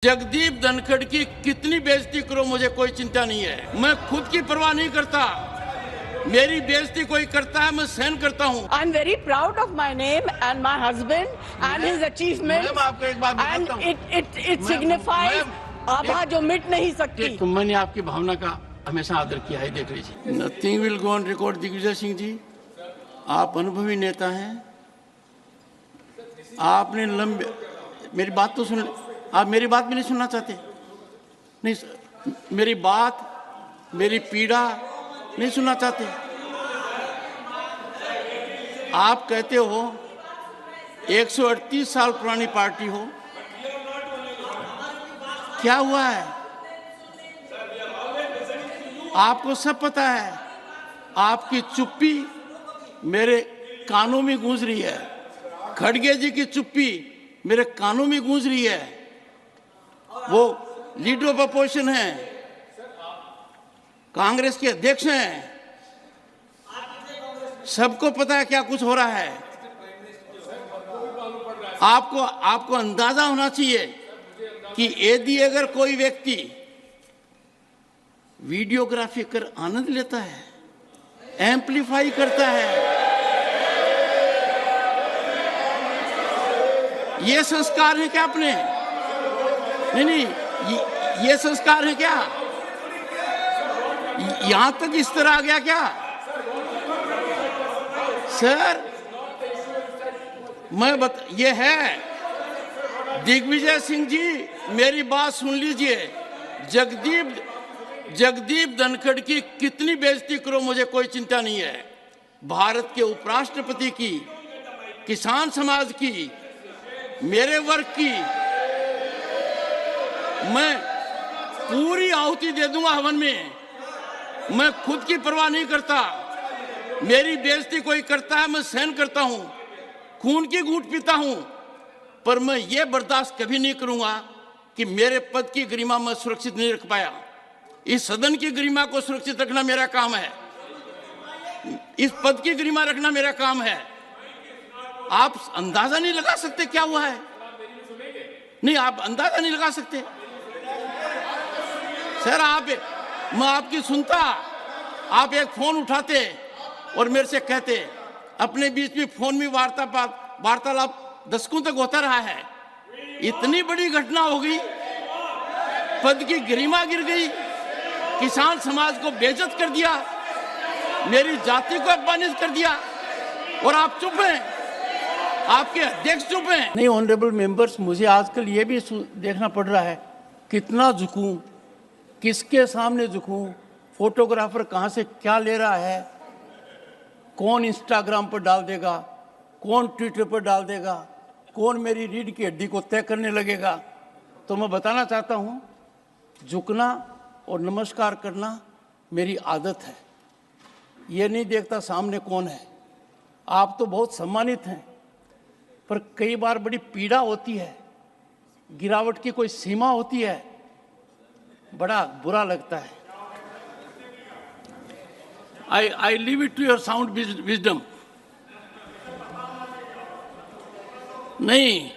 जगदीप धनखड़ की कितनी बेइज्जती करो मुझे कोई चिंता नहीं है। मैं खुद की परवाह नहीं करता। मेरी बेइज्जती कोई करता है मैं सहन करता हूँ। I am very proud of my name and my husband and his achievement आपको एक बात एंड इट सिग्निफाइज आभा जो मिट नहीं सकती। तो मैंने आपकी भावना का हमेशा आदर किया है। देख लीजिए, nothing will go on record. Digvijaya Singh ji, आप अनुभवी नेता हैं। आपने लंबे मेरी बात तो सुन, आप मेरी बात भी नहीं सुनना चाहते? नहीं, मेरी बात, मेरी पीड़ा नहीं सुनना चाहते? आप कहते हो 138 साल पुरानी पार्टी हो, क्या हुआ है? आपको सब पता है। आपकी चुप्पी मेरे कानों में गूंज रही है। खड़गे जी की चुप्पी मेरे कानों में गूंज रही है। वो लीडर ऑफ अपोजिशन हैं, कांग्रेस के अध्यक्ष हैं। सबको पता है क्या कुछ हो रहा है। आपको अंदाजा होना चाहिए कि यदि अगर कोई व्यक्ति वीडियोग्राफी कर आनंद लेता है, एम्पलीफाई करता है, ये संस्कार है क्या अपने? नहीं, ये संस्कार है क्या? यहां तक इस तरह आ गया क्या? सर, ये है दिग्विजय सिंह जी, मेरी बात सुन लीजिए। जगदीप धनखड़ की कितनी बेइज्जती करो मुझे कोई चिंता नहीं है। भारत के उपराष्ट्रपति की, किसान समाज की, मेरे वर्ग की मैं पूरी आहुति दे दूंगा हवन में। मैं खुद की परवाह नहीं करता। मेरी बेइज्जती कोई करता है मैं सहन करता हूं, खून की घूंट पीता हूं, पर मैं ये बर्दाश्त कभी नहीं करूंगा कि मेरे पद की गरिमा मैं सुरक्षित नहीं रख पाया। इस सदन की गरिमा को सुरक्षित रखना मेरा काम है। इस पद की गरिमा रखना मेरा काम है। आप अंदाजा नहीं लगा सकते क्या हुआ है। नहीं, आप अंदाजा नहीं लगा सकते। सर, मैं आपकी सुनता, आप एक फोन उठाते और मेरे से कहते, अपने बीच में फोन में वार्तालाप दशकों तक होता रहा है। इतनी बड़ी घटना हो गई, पद की गरिमा गिर गई, किसान समाज को बेइज्जत कर दिया, मेरी जाति को अपमानित कर दिया, और आप चुप हैं, आपके अध्यक्ष चुप हैं। नहीं, ऑनरेबल मेंबर्स, मुझे आजकल ये भी देखना पड़ रहा है कितना झुकूं, किसके सामने झुकूं, फोटोग्राफर कहां से क्या ले रहा है, कौन इंस्टाग्राम पर डाल देगा, कौन ट्विटर पर डाल देगा, कौन मेरी रीढ़ की हड्डी को तय करने लगेगा। तो मैं बताना चाहता हूं, झुकना और नमस्कार करना मेरी आदत है। ये नहीं देखता सामने कौन है। आप तो बहुत सम्मानित हैं, पर कई बार बड़ी पीड़ा होती है, गिरावट की कोई सीमा होती है, बड़ा बुरा लगता है। I leave it to your sound wisdom. नहीं,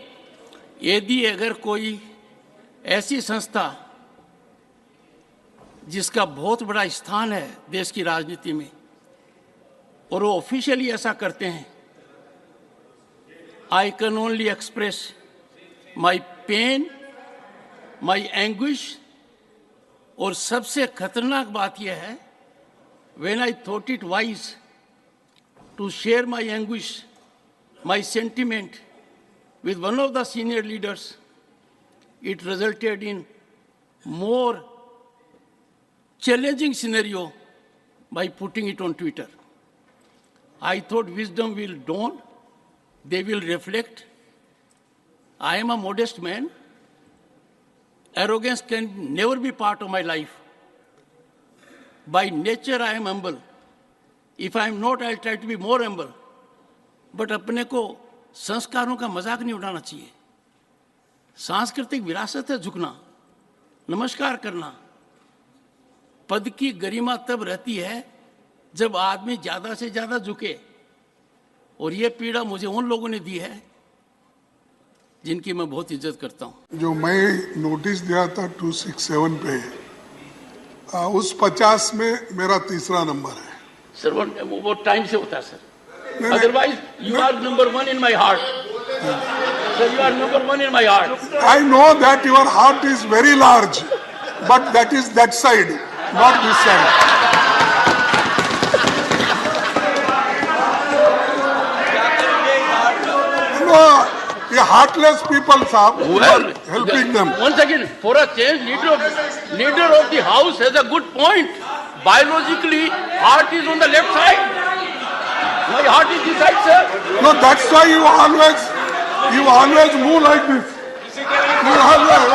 यदि अगर कोई ऐसी संस्था जिसका बहुत बड़ा स्थान है देश की राजनीति में, और वो ऑफिशियली ऐसा करते हैं, I can only express my pain, my anguish, और सबसे खतरनाक बात यह है, when I thought it wise to share my anguish, my sentiment with one of the senior leaders, it resulted in more challenging scenario by putting it on Twitter. I thought wisdom will dawn, they will reflect. I am a modest man. Arrogance can never be part of my life. By nature, I am humble. If I am not, I'll try to be more humble. But अपने को संस्कारों का मजाक नहीं उड़ाना चाहिए। सांस्कृतिक विरासत है झुकना, नमस्कार करना। पद की गरिमा तब रहती है जब आदमी ज्यादा से ज्यादा झुके, और ये पीड़ा मुझे उन लोगों ने दी है जिनकी मैं बहुत इज्जत करता हूँ। जो मैं नोटिस दिया था 267 पे, उस 50 में मेरा तीसरा नंबर है। सर वो टाइम से होता है सर, नहीं, otherwise you are number 1 in my heart. Sir you are number 1 in my heart. I know that your heart is very large, but that is that side, not this side. No, the heartless people, sir, Well, helping them. Once again, for a change, leader of the house has a good point. Biologically, heart is on the left side. My heart is this side, sir. No, that's why you always move like this. You always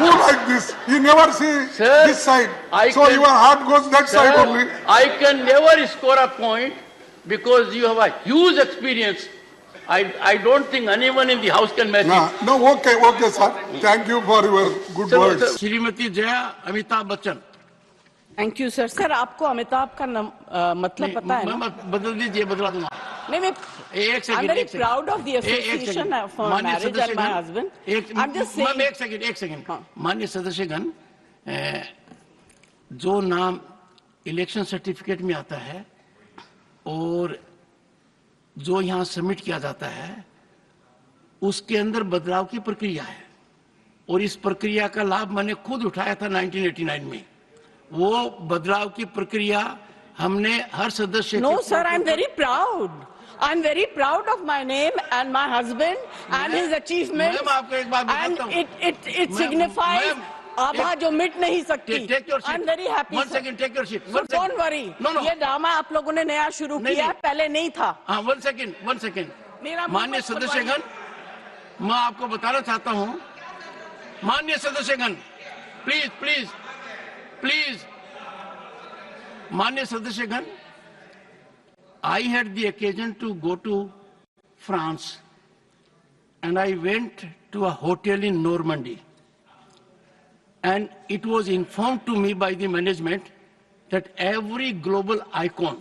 move like this. You never see Sir, this side. So can- your heart goes that Sir, side only. I can never score a point because you have a huge experience. I don't think anyone in the house can match it. No, okay, sir. Thank you for your good Sir, words. Shrimati Jaya Amitabh Bachchan. Thank you sir. Sir आपको अमिताभ का मतलब पता है ना? मैं बदल दीजिए, बदला दूंगा। नहीं, मैं एक I'm second, very proud of the association for marriage and my husband. I'm just saying. एक सेकंड। माननीय सदस्यगण, जो नाम इलेक्शन सर्टिफिकेट में आता है और जो यहाँ सबमिट किया जाता है, उसके अंदर बदलाव की प्रक्रिया है और इस प्रक्रिया का लाभ मैंने खुद उठाया था 1989 में। वो बदलाव की प्रक्रिया हमने हर सदस्य No, sir, I'm very proud. I'm very proud of my name and my husband and his achievements. Ma'am, आपको एक बात And बताता हूँ। it signifies मैम, आभा जो मिट नहीं सकती। Take your seat. I'm very happy. One sir. second, take your seat. So One don't second. worry. No. ये ड्रामा आप लोगों ने नया शुरू नहीं, किया है, नहीं। पहले नहीं था। हाँ, one second. मेरा माननीय मुंह मत सदस्यगण, मैं आपको बताना चाहता हूँ, माननीय सदस्यगण, प्लीज, माननीय सदस्यगण, I had the occasion to go to France and I went to a hotel in Normandy and it was informed to me by the management that every global icon,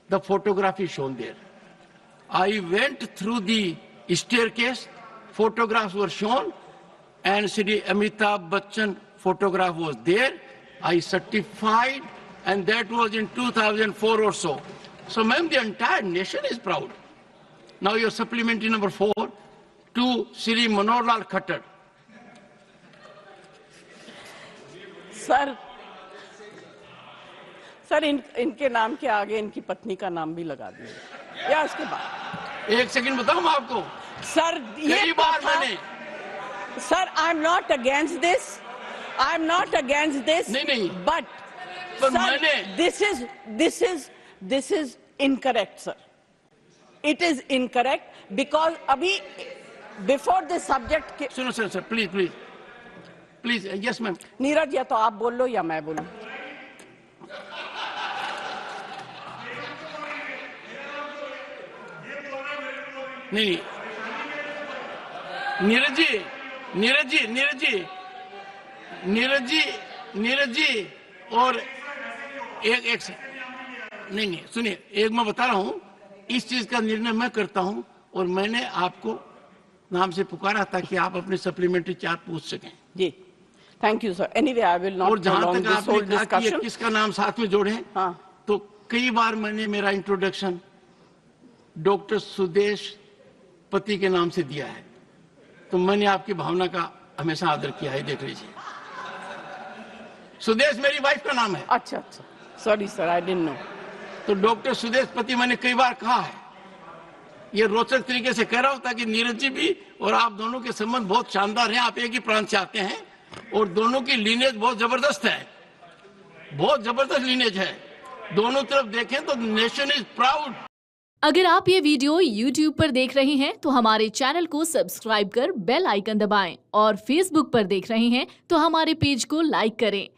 the photograph is shown there. I went through the staircase, photographs were shown, and Shri Amitabh Bachchan photograph was there. I certified, and that was in 2004 or so. So, ma'am, the entire nation is proud. Now, your supplementary number 4 to Shri Manohar Lal Khattar. Sir इनके नाम के आगे इनकी पत्नी का नाम भी लगा दीजिए या उसके बाद। एक सेकंड बताऊं मैं आपको, सर ये कई बार मैंने, sir I am not against this नहीं, बट मैंने this is incorrect sir, it is incorrect because अभी बिफोर दिस सब्जेक्ट सुनो sir, please, yes ma'am. Neeraj, या तो आप बोल लो या मैं बोलूं। नहीं, नीरज जी और एक नहीं, सुनिए, एक मैं बता रहा हूं, इस चीज का निर्णय मैं करता हूं और मैंने आपको नाम से पुकारा ताकि आप अपने सप्लीमेंट्री चार्ज पूछ सकें। जी, thank you sir. Anyway I will not और जहां prolong तक this whole आपने कहा कि discussion. किसका नाम साथ में जोड़े, हाँ। तो कई बार मैंने मेरा इंट्रोडक्शन डॉक्टर सुदेश पति के नाम से दिया है, तो मैंने आपकी भावना का हमेशा आदर किया है। देख लीजिए, सुदेश मेरी वाइफ का नाम है। अच्छा, sorry sir, I didn't know. तो डॉक्टर सुदेश पति मैंने कई बार कहा है, ये रोचक तरीके से कह रहा हूं ताकि नीरज जी भी और आप दोनों के संबंध बहुत शानदार हैं। आप एक ही प्रांत से आते हैं और दोनों की लीनेज बहुत जबरदस्त है, बहुत जबरदस्त लीनेज है। दोनों तरफ देखें तो नेशन इज प्राउड। अगर आप ये वीडियो YouTube पर देख रहे हैं तो हमारे चैनल को सब्सक्राइब कर बेल आइकन दबाएं और Facebook पर देख रहे हैं तो हमारे पेज को लाइक करें।